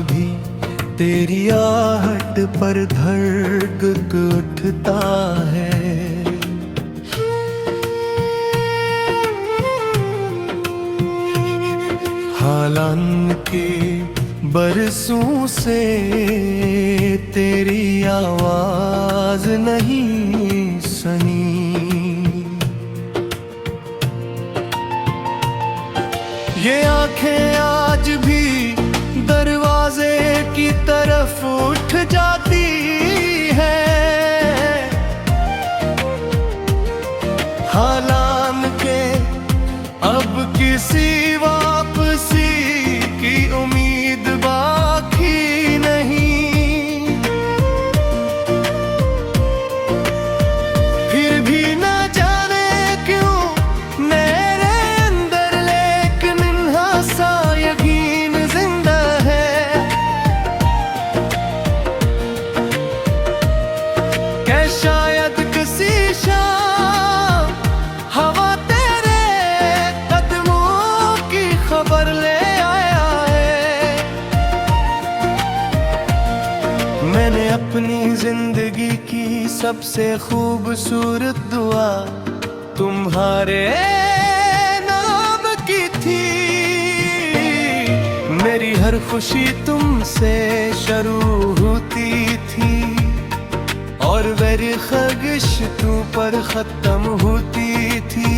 भी तेरी आहट पर धड़क उठता है। हालांकि बरसों से तेरी आवाज नहीं सुनी, ये आंखें आज भी दरवाजे की तरफ उठ जाती है। हालांकि अब किसी वापसी की उम्मीद बाकी नहीं, फिर भी न जाने क्यों मेरे अंदर एक नन्हा सा यकीन जिंदा है कि शायद किसी शाम हवा तेरे कदमों की खबर ले आया है। मैंने अपनी जिंदगी की सबसे खूबसूरत दुआ तुम्हारे नाम की थी। मेरी हर खुशी तुमसे शुरू होती थी और मेरी ख़्वाहिश तू पर ख़त्म होती थी।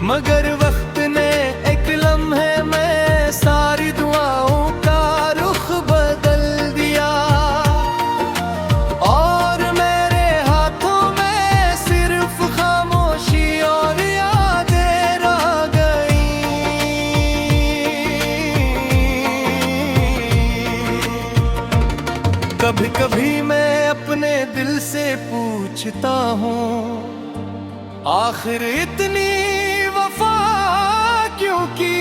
मगर वक्त ने एक लम्हे में सारी दुआओं का रुख बदल दिया और मेरे हाथों में सिर्फ खामोशी और यादें रह गईं। कभी कभी मैं अपने दिल से पूछता हूँ, आखिर इतनी वफा क्यों की,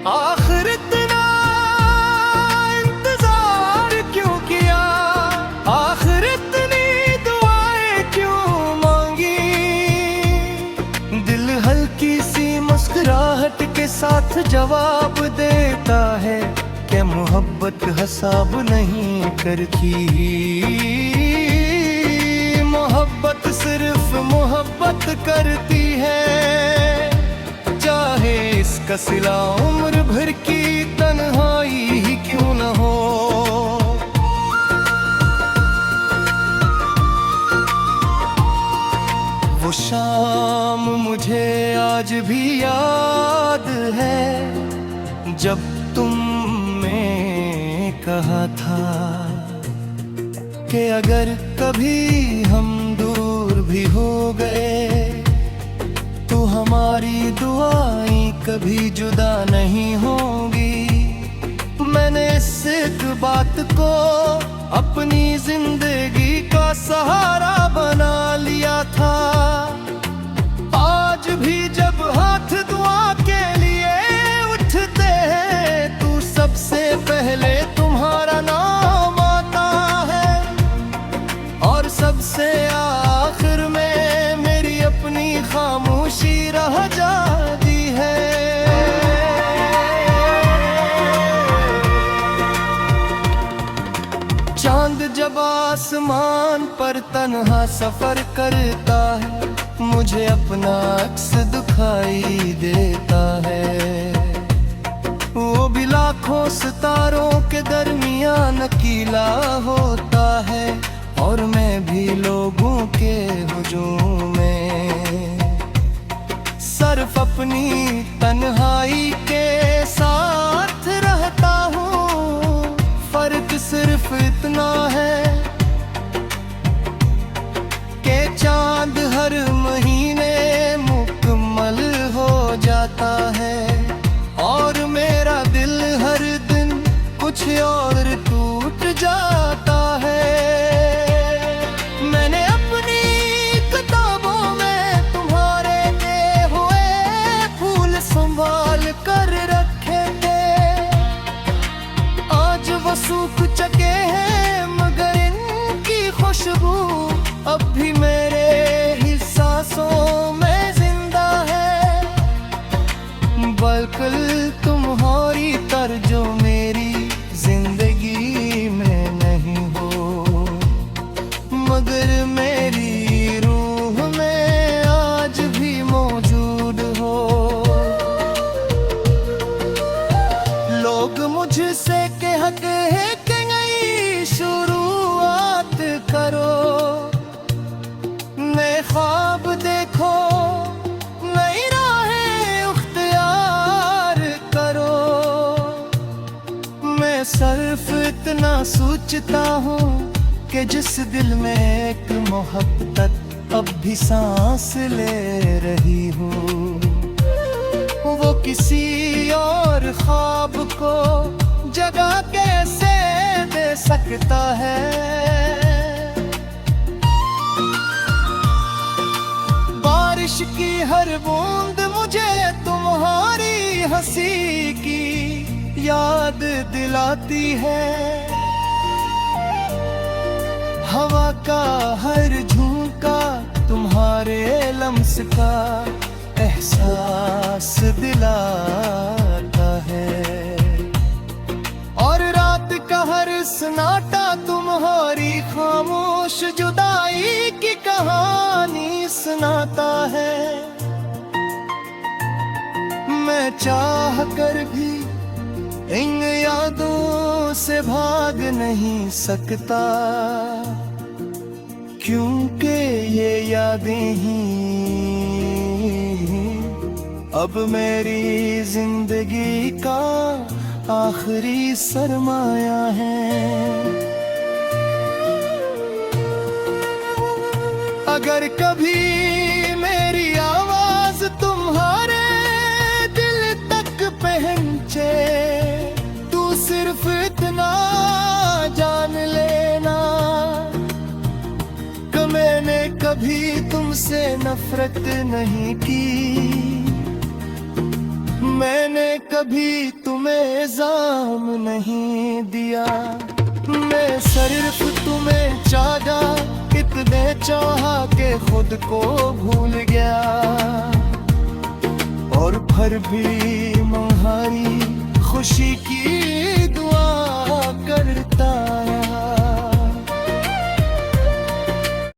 आखिर इतना इंतजार क्यों किया, आखिर इतनी दुआएं क्यों मांगी। दिल हल्की सी मुस्कुराहट के साथ जवाब देता है कि मोहब्बत हिसाब नहीं करती। मोहब्बत सिर्फ मोहब्बत करती है, चाहे इसका सिला उम्र भर की तन्हाई ही क्यों न हो। वो शाम मुझे आज भी याद है जब तुमने कहा था कि अगर कभी हम दूर भी हो गए तो हमारी दुआएं कभी जुदा नहीं होंगी। मैंने इस एक बात को अपनी जिंदगी का सहारा बना लिया था। आज भी जब हाथ दुआ के लिए उठते हैं तो सबसे पहले तुम्हारा नाम आता है और सबसे आखिर में मेरी अपनी खामोशी रह जाती है। चांद जब आसमान पर तन्हा सफर करता है मुझे अपना अक्स दिखाई देता है। वो भी लाखों सितारों के दरमियान अकेला होता है और मैं भी लोगों के हुजूम में सिर्फ अपनी तन्हाई के साथ रहता हूँ। फर्क सिर्फ इतना है कि चांद हर महीने मुकम्मल हो जाता है और मेरा दिल हर दिन कुछ और टूट जाता है। मैंने अपनी किताबों में तुम्हारे दिए हुए फूल संभाल कर रखे थे। आज वो सूख चुके हैं मगर इनकी खुशबू अब भी मेरे ही सांसों में जिंदा है। बल्कि तुम्हारी तर्जुमे मगर मेरी रूह में आज भी मौजूद हो। लोग मुझसे कहते हैं कि नई शुरुआत करो, नए ख्वाब देखो, नई राहें इख्तियार करो। मैं सिर्फ इतना सोचता हूँ कि जिस दिल में एक मोहब्बत अब भी सांस ले रही हूँ, वो किसी और ख्वाब को जगह कैसे दे सकता है। बारिश की हर बूंद मुझे तुम्हारी हंसी की याद दिलाती है। हवा का हर झोंका तुम्हारे लम्स का एहसास दिलाता है, और रात का हर सन्नाटा तुम्हारी खामोश जुदाई की कहानी सुनाता है। मैं चाह कर भी इन यादों से भाग नहीं सकता, क्योंकि ये यादें ही अब मेरी जिंदगी का आखिरी सरमाया है। अगर कभी मेरी आवाज तुम्हारे दिल तक पहुंचे, तू सिर्फ इतना जान लेना कि मैंने कभी तुमसे नफरत नहीं की। मैंने कभी तुम्हें इल्जाम नहीं दिया, मैं सिर्फ तुम्हें चाहा, इतने चाहा कि खुद को भूल गया, और फिर भी तुम्हारी खुशी की दुआ करता